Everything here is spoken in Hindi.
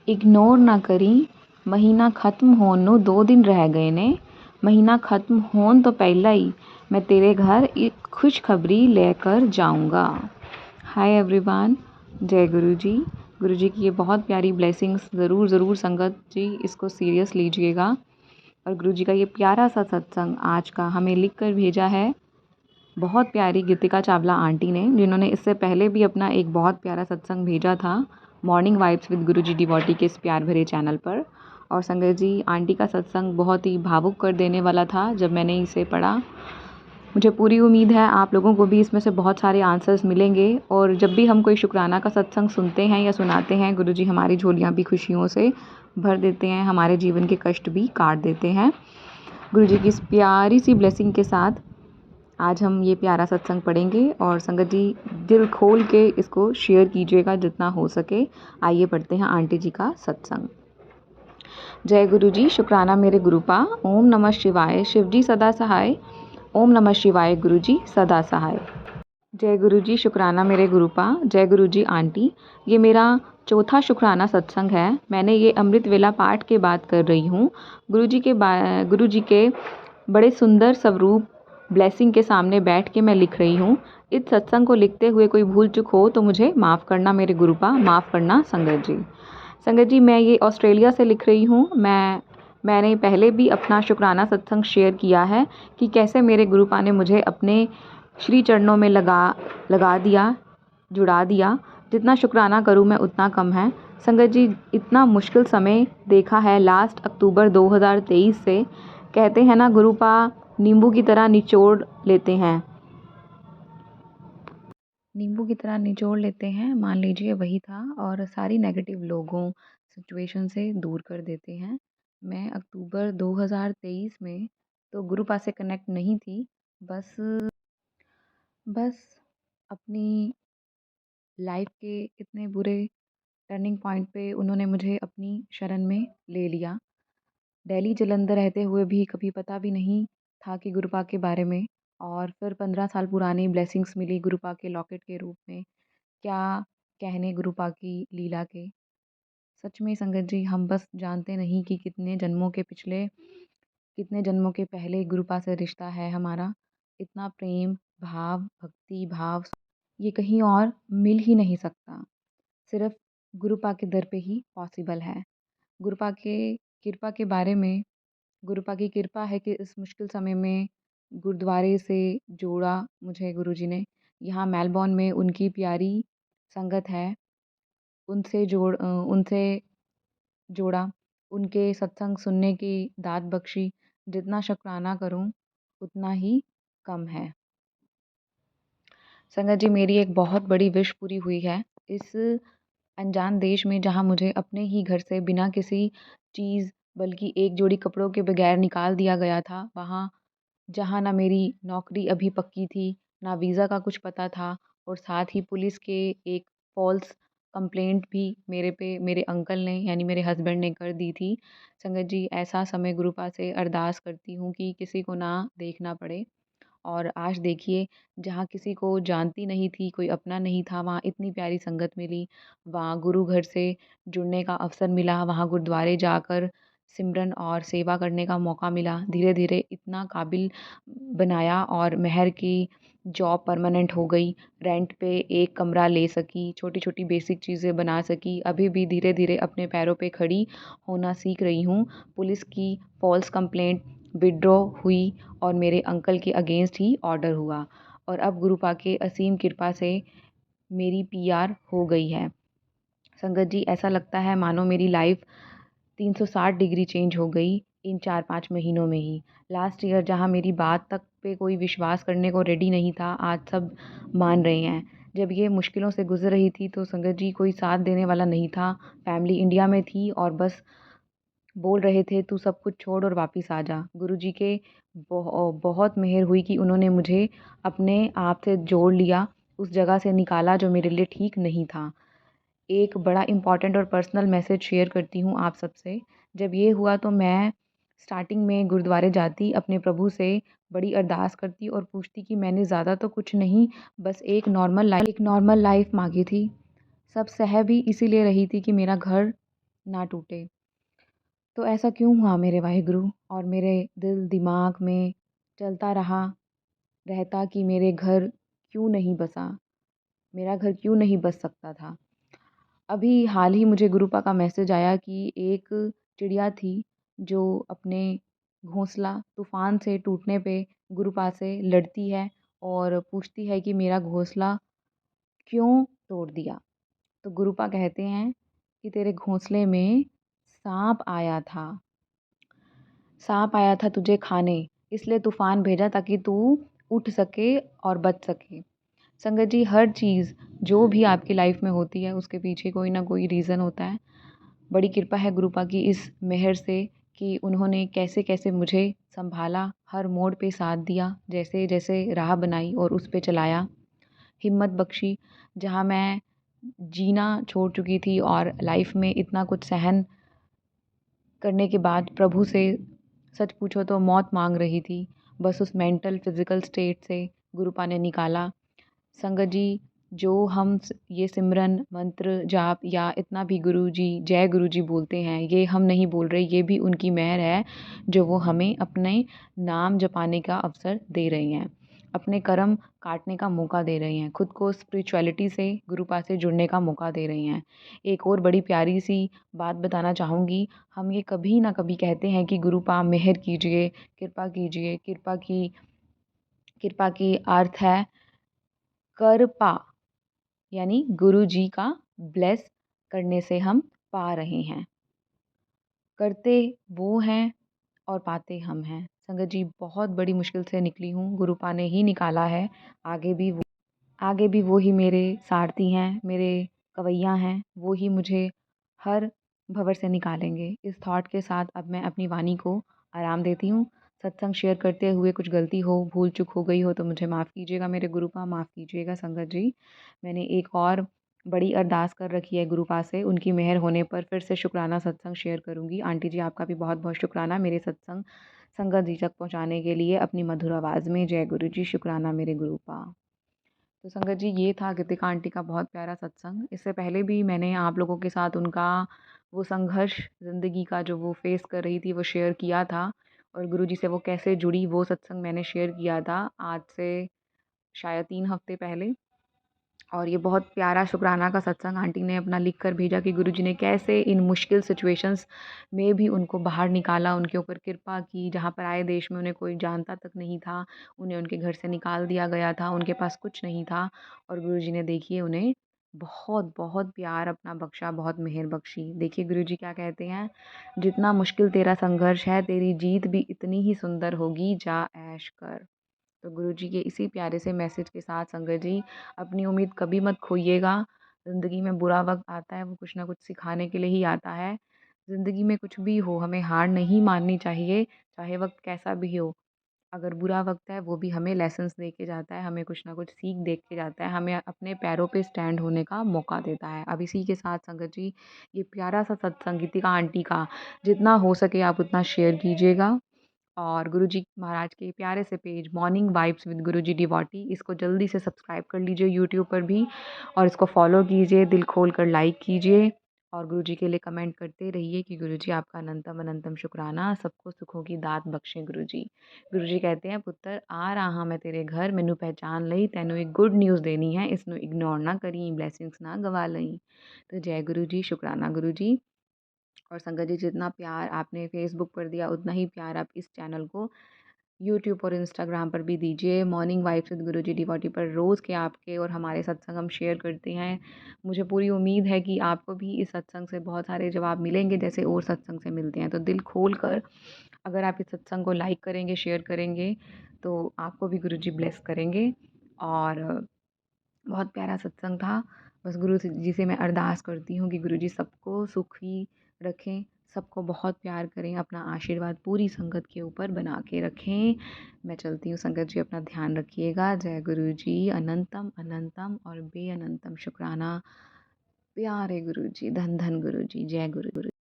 इग्नोर ना करी महीना खत्म होਣ ਨੂੰ 2 ਦਿਨ ਰਹਿ ਗਏ ਨੇ। महीना खत्म होने तो पहला ही मैं तेरे घर एक खुशखबरी लेकर जाऊंगा। हाय एवरीवन, जय गुरु जी। गुरु जी की ये बहुत प्यारी ब्लेसिंग्स ज़रूर संगत जी इसको सीरियस लीजिएगा। और गुरु जी का ये प्यारा सा सत्संग आज का हमें लिख कर भेजा है बहुत प्यारी गीतिका चावला आंटी ने, जिन्होंने इससे पहले भी अपना एक बहुत प्यारा सत्संग भेजा था morning vibes with Guru ji devotee के इस प्यार भरे चैनल पर। और संगत जी, आंटी का सत्संग बहुत ही भावुक कर देने वाला था जब मैंने इसे पढ़ा। मुझे पूरी उम्मीद है आप लोगों को भी इसमें से बहुत सारे आंसर्स मिलेंगे। और जब भी हम कोई शुक्राना का सत्संग सुनते हैं या सुनाते हैं, गुरु जी हमारी झोलियाँ भी खुशियों से भर देते हैं, हमारे जीवन के कष्ट भी काट देते हैं। गुरु जी की इस प्यारी सी ब्लेसिंग के साथ आज हम ये प्यारा सत्संग पढ़ेंगे। और संगत जी दिल खोल के इसको शेयर कीजिएगा जितना हो सके। आइए पढ़ते हैं आंटी जी का सत्संग। जय गुरु जी। शुक्राना मेरे गुरुपा। ओम नमः शिवाय। शिव जी सदा सहाय। ओम नमः शिवाय। गुरु जी सदा सहाय। जय गुरु जी। शुक्राना मेरे गुरुपा। जय गुरु जी आंटी। ये मेरा चौथा शुक्राना सत्संग है। मैंने ये अमृत वेला पाठ के बात कर रही हूँ। गुरु जी के बड़े सुंदर स्वरूप ब्लेसिंग के सामने बैठ के मैं लिख रही हूँ। इस सत्संग को लिखते हुए कोई भूल चूक हो तो मुझे माफ़ करना मेरे गुरुपा, माफ़ करना संगत जी। संगत जी, मैं ये ऑस्ट्रेलिया से लिख रही हूँ। मैंने पहले भी अपना शुक्राना सत्संग शेयर किया है कि कैसे मेरे गुरुपा ने मुझे अपने श्री चरणों में लगा दिया, जुड़ा दिया। जितना शुक्राना करूँ मैं उतना कम है। संगत जी, इतना मुश्किल समय देखा है लास्ट अक्टूबर 2023 से। कहते हैं ना, गुरुपा नींबू की तरह निचोड़ लेते हैं, मान लीजिए वही था। और सारी नेगेटिव लोगों सिचुएशन से दूर कर देते हैं। मैं अक्टूबर 2023 में तो गुरुपा से कनेक्ट नहीं थी, बस अपनी लाइफ के इतने बुरे टर्निंग पॉइंट पे उन्होंने मुझे अपनी शरण में ले लिया। दिल्ली जलंधर रहते हुए भी कभी पता भी नहीं था कि गुरुपा के बारे में। और फिर 15 साल पुरानी ब्लेसिंग्स मिली गुरुपा के लॉकेट के रूप में। क्या कहने गुरुपा की लीला के। सच में संगत जी, हम बस जानते नहीं कि कितने जन्मों के पहले गुरुपा से रिश्ता है हमारा। इतना प्रेम भाव, भक्ति भाव ये कहीं और मिल ही नहीं सकता। सिर्फ गुरुपा के दर पे ही पॉसिबल है। गुरुपा के कृपा के बारे में, गुरुपा की कृपा है कि इस मुश्किल समय में गुरुद्वारे से जोड़ा मुझे गुरुजी ने। यहाँ मेलबॉर्न में उनकी प्यारी संगत है, उनसे जोड़ा, उनके सत्संग सुनने की दात बख्शी। जितना शुक्राना करूं उतना ही कम है। संगत जी, मेरी एक बहुत बड़ी विश पूरी हुई है इस अनजान देश में, जहाँ मुझे अपने ही घर से बिना किसी चीज़ बल्कि एक जोड़ी कपड़ों के बगैर निकाल दिया गया था। वहाँ जहाँ ना मेरी नौकरी अभी पक्की थी, ना वीज़ा का कुछ पता था, और साथ ही पुलिस के एक फ़ॉल्स कंप्लेंट भी मेरे पे मेरे अंकल ने यानी मेरे हस्बैंड ने कर दी थी। संगत जी, ऐसा समय गुरुपा से अरदास करती हूँ कि किसी को ना देखना पड़े। और आज देखिए, जहाँ किसी को जानती नहीं थी, कोई अपना नहीं था, वहाँ इतनी प्यारी संगत मिली। वहाँ गुरु घर से जुड़ने का अवसर मिला, वहाँ गुरुद्वारे जाकर सिमरन और सेवा करने का मौका मिला। धीरे धीरे इतना काबिल बनाया और मेहर की जॉब परमानेंट हो गई। रेंट पे एक कमरा ले सकी, छोटी छोटी बेसिक चीज़ें बना सकी। अभी भी धीरे धीरे अपने पैरों पे खड़ी होना सीख रही हूँ। पुलिस की फ़ॉल्स कंप्लेंट विड्रॉ हुई और मेरे अंकल के अगेंस्ट ही ऑर्डर हुआ। और अब गुरुपा के असीम कृपा से मेरी पीआर हो गई है। संगत जी, ऐसा लगता है मानो मेरी लाइफ 360 डिग्री चेंज हो गई इन 4-5 महीनों में ही। लास्ट ईयर जहाँ मेरी बात तक पे कोई विश्वास करने को रेडी नहीं था, आज सब मान रहे हैं। जब ये मुश्किलों से गुजर रही थी तो संगत जी कोई साथ देने वाला नहीं था। फैमिली इंडिया में थी और बस बोल रहे थे तू सब कुछ छोड़ और वापस आ जा। गुरुजी के बहुत मेहर हुई कि उन्होंने मुझे अपने आप से जोड़ लिया, उस जगह से निकाला जो मेरे लिए ठीक नहीं था। एक बड़ा इम्पॉर्टेंट और पर्सनल मैसेज शेयर करती हूँ आप सबसे। जब ये हुआ तो मैं स्टार्टिंग में गुरुद्वारे जाती, अपने प्रभु से बड़ी अरदास करती और पूछती कि मैंने ज़्यादा तो कुछ नहीं, बस एक नॉर्मल लाइफ मांगी थी। सब सह भी इसीलिए रही थी कि मेरा घर ना टूटे। तो ऐसा क्यों हुआ मेरे वाहिगुरु? और मेरे दिल दिमाग में चलता रहता कि मेरे घर क्यों नहीं बसा, मेरा घर क्यों नहीं बस सकता था। अभी हाल ही मुझे गुरुपा का मैसेज आया कि एक चिड़िया थी जो अपने घोंसला तूफान से टूटने पे गुरुपा से लड़ती है और पूछती है कि मेरा घोंसला क्यों तोड़ दिया। तो गुरुपा कहते हैं कि तेरे घोंसले में सांप आया था तुझे खाने, इसलिए तूफान भेजा ताकि तू उठ सके और बच सके। संगत जी, हर चीज़ जो भी आपकी लाइफ में होती है उसके पीछे कोई ना कोई रीज़न होता है। बड़ी कृपा है गुरुपा की इस मेहर से कि उन्होंने कैसे कैसे मुझे संभाला, हर मोड़ पे साथ दिया, जैसे जैसे राह बनाई और उस पे चलाया, हिम्मत बख्शी। जहाँ मैं जीना छोड़ चुकी थी और लाइफ में इतना कुछ सहन करने के बाद प्रभु से सच पूछो तो मौत मांग रही थी, बस उस मेंटल फिज़िकल स्टेट से गुरुपा ने निकाला। संगत जी, जो हम ये सिमरन मंत्र जाप या इतना भी गुरु जी जय गुरु जी बोलते हैं, ये हम नहीं बोल रहे, ये भी उनकी मेहर है जो वो हमें अपने नाम जपाने का अवसर दे रहे हैं, अपने कर्म काटने का मौका दे रहे हैं, खुद को स्पिरिचुअलिटी से गुरुपा से जुड़ने का मौका दे रहे हैं। एक और बड़ी प्यारी सी बात बताना चाहूँगी, हम ये कभी ना कभी कहते हैं कि गुरुपा मेहर कीजिए, कृपा कीजिए। कृपा की अर्थ है कृपा, यानी गुरु जी का ब्लेस करने से हम पा रहे हैं। करते वो हैं और पाते हम हैं। संगत जी, बहुत बड़ी मुश्किल से निकली हूँ, गुरुपा ने ही निकाला है। आगे भी वो ही मेरे सारथी हैं, मेरे कवैया हैं, वो ही मुझे हर भंवर से निकालेंगे। इस थॉट के साथ अब मैं अपनी वाणी को आराम देती हूँ। सत्संग शेयर करते हुए कुछ गलती हो, भूल चूक हो गई हो तो मुझे माफ़ कीजिएगा मेरे गुरुपा, माफ़ कीजिएगा संगत जी। मैंने एक और बड़ी अरदास कर रखी है गुरुपा से, उनकी मेहर होने पर फिर से शुक्राना सत्संग शेयर करूँगी। आंटी जी, आपका भी बहुत-बहुत शुक्राना मेरे सत्संग संगत जी तक पहुँचाने के लिए अपनी मधुर आवाज़ में। जय गुरु जी, शुक्राना मेरे गुरुपा। तो संगत जी, ये था गीतिका आंटी का बहुत प्यारा सत्संग। इससे पहले भी मैंने आप लोगों के साथ उनका वो संघर्ष ज़िंदगी का जो वो फेस कर रही थी वो शेयर किया था, और गुरुजी से वो कैसे जुड़ी वो सत्संग मैंने शेयर किया था आज से शायद 3 हफ्ते पहले। और ये बहुत प्यारा शुक्राना का सत्संग आंटी ने अपना लिख कर भेजा कि गुरुजी ने कैसे इन मुश्किल सिचुएशंस में भी उनको बाहर निकाला, उनके ऊपर कृपा की। जहाँ पर आए देश में उन्हें कोई जानता तक नहीं था, उन्हें उनके घर से निकाल दिया गया था, उनके पास कुछ नहीं था, और गुरुजी ने देखिए उन्हें बहुत बहुत प्यार अपना बख्शा, बहुत मेहर बख्शी। देखिए गुरुजी क्या कहते हैं, जितना मुश्किल तेरा संघर्ष है तेरी जीत भी इतनी ही सुंदर होगी, जा ऐश कर। तो गुरुजी के इसी प्यारे से मैसेज के साथ संगत जी, अपनी उम्मीद कभी मत खोइएगा। ज़िंदगी में बुरा वक्त आता है, वो कुछ ना कुछ सिखाने के लिए ही आता है। ज़िंदगी में कुछ भी हो, हमें हार नहीं माननी चाहिए, चाहे वक्त कैसा भी हो। अगर बुरा वक्त है वो भी हमें लेसन्स दे के जाता है, हमें कुछ ना कुछ सीख दे के जाता है, हमें अपने पैरों पे स्टैंड होने का मौका देता है। अब इसी के साथ संगत जी, ये प्यारा सा सत्संग गीतिका आंटी का जितना हो सके आप उतना शेयर कीजिएगा। और गुरुजी महाराज के प्यारे से page morning vibes with Guruji devotee, इसको जल्दी से सब्सक्राइब कर लीजिए यूट्यूब पर भी, और इसको फॉलो कीजिए, दिल खोल कर लाइक कीजिए, और गुरुजी के लिए कमेंट करते रहिए कि गुरुजी आपका अनंतम अनंतम शुक्राना, सबको सुखों की दात बख्शें गुरुजी। गुरुजी कहते हैं, पुत्र आ रहा मैं तेरे घर, मैनू पहचान लई, तैनू एक गुड न्यूज़ देनी है, इसनू इग्नोर ना करी, ब्लैसिंग्स ना गवा लई। तो जय गुरु जी, शुक्राना गुरु जी। और संगत जी, जितना प्यार आपने फेसबुक पर दिया उतना ही प्यार आप इस चैनल को यूट्यूब और इंस्टाग्राम पर भी दीजिए। Morning vibes with Guruji devotee पर रोज़ के आपके और हमारे सत्संग हम शेयर करते हैं। मुझे पूरी उम्मीद है कि आपको भी इस सत्संग से बहुत सारे जवाब मिलेंगे जैसे और सत्संग से मिलते हैं। तो दिल खोल कर अगर आप इस सत्संग को लाइक करेंगे, शेयर करेंगे, तो आपको भी गुरुजी ब्लेस करेंगे। और बहुत प्यारा सत्संग था। बस गुरु जी से मैं अरदास करती हूँ कि गुरु जी सबको सुखी रखें, सबको बहुत प्यार करें, अपना आशीर्वाद पूरी संगत के ऊपर बना के रखें। मैं चलती हूँ संगत जी, अपना ध्यान रखिएगा। जय गुरु जी, अनंतम अनंतम और बेअनंतम शुक्राना प्यारे गुरु जी, धन धन गुरु जी, जय गुरु।